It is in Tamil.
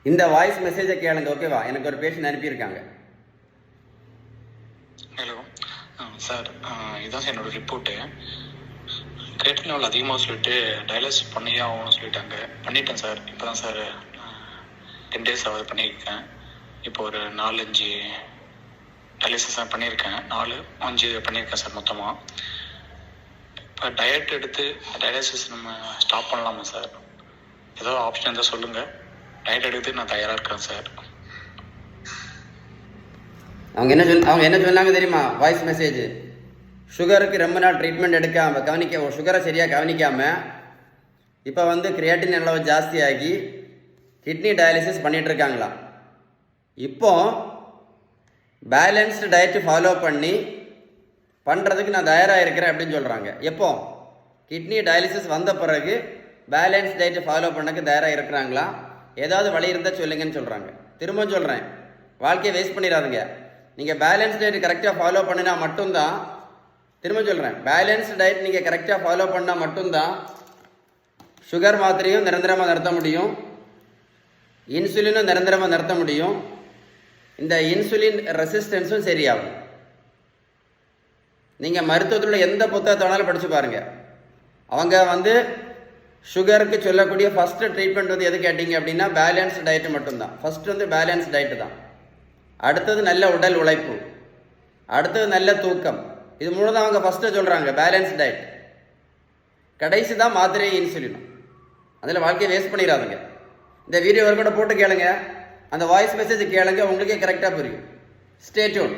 இந்த வாய்ஸ் மெசேஜை கேளுங்க, ஓகேவா? எனக்கு ஒரு பேஷண்ட் அனுப்பியிருக்காங்க. ஹலோ சார், இதுதான் சார் என்னோட ரிப்போர்ட்டு. கிரியேட்டின் லெவல் அதிகமாக சொல்லிட்டு டயாலிசிஸ் பண்ணியே ஆகணும்னு சொல்லிட்டாங்க. பண்ணிட்டேன் சார். இப்போ தான் சார் 10 days ஆகுது பண்ணியிருக்கேன். இப்போ ஒரு 4-5 டயாலிசிஸ் தான் பண்ணியிருக்கேன். 4-5 பண்ணியிருக்கேன் சார் மொத்தமாக. இப்போ டயட் எடுத்து டயாலிசிஸ் நம்ம ஸ்டாப் பண்ணலாமா சார்? ஏதோ ஆப்ஷன் இருந்தால் சொல்லுங்கள். டயட் எடுத்து நான் தயாராக இருக்கேன் சார். அவங்க என்ன சொன்னாங்க தெரியுமா? வாய்ஸ் மெசேஜ், சுகருக்கு ரொம்ப நாள் ட்ரீட்மெண்ட் எடுக்காமல் சுகரை சரியாக கவனிக்காமல் இப்போ கிரியேட்டின் அளவு ஜாஸ்தியாகி கிட்னி டயாலிசிஸ் பண்ணிகிட்டு இருக்காங்களாம். இப்போ பேலன்ஸ்டு டயட்டு ஃபாலோ பண்ணுறதுக்கு நான் தயாராக இருக்கிறேன் அப்படின்னு சொல்கிறாங்க. எப்போ கிட்னி டயாலிசிஸ் வந்த பிறகு பேலன்ஸ் டயட்டு ஃபாலோ பண்ணக்கு தயாராக இருக்கிறாங்களா? ஏதாவது வழி இருந்தால் சொல்லுங்கன்னு சொல்கிறாங்க. திரும்ப சொல்கிறேன், வாழ்க்கையை வேஸ்ட் பண்ணிடாதுங்க. நீங்கள் பேலன்ஸ் டயட் கரெக்டாக ஃபாலோ பண்ணினா மட்டும்தான், திரும்ப சொல்கிறேன், பேலன்ஸ் டயட் நீங்கள் கரெக்டாக ஃபாலோ பண்ணால் மட்டும்தான் சுகர் மாத்திரையும் நிரந்தரமாக நிறுத்த முடியும், இன்சுலினும் நிரந்தரமாக நிறுத்த முடியும், இந்த இன்சுலின் ரெசிஸ்டன்ஸும் சரியாகும். நீங்கள் மருத்துவத்தில் எந்த புத்தகத்தை வேணாலும் படித்து பாருங்கள். அவங்க சுகருக்கு சொல்லக்கூடிய ஃபஸ்ட்டு ட்ரீட்மெண்ட் எது கேட்டிங்க அப்படின்னா பேலன்ஸ் டயட்டு மட்டும்தான். ஃபஸ்ட்டு பேலன்ஸ் டயட்டு தான். அடுத்தது நல்ல உடல் உழைப்பு, அடுத்தது நல்ல தூக்கம். இது மூணு தான் அவங்க ஃபஸ்ட்டு சொல்கிறாங்க, பேலன்ஸ் டயட். கடைசி தான் மாத்திரை, இன்சுலினும். அதில் வாழ்க்கையை வேஸ்ட் பண்ணிடாதுங்க. இந்த வீடியோ கூட போட்டு கேளுங்க, அந்த வாய்ஸ் மெசேஜ் கேளுங்க, உங்களுக்கே கரெக்டாக புரியும். Stay tune.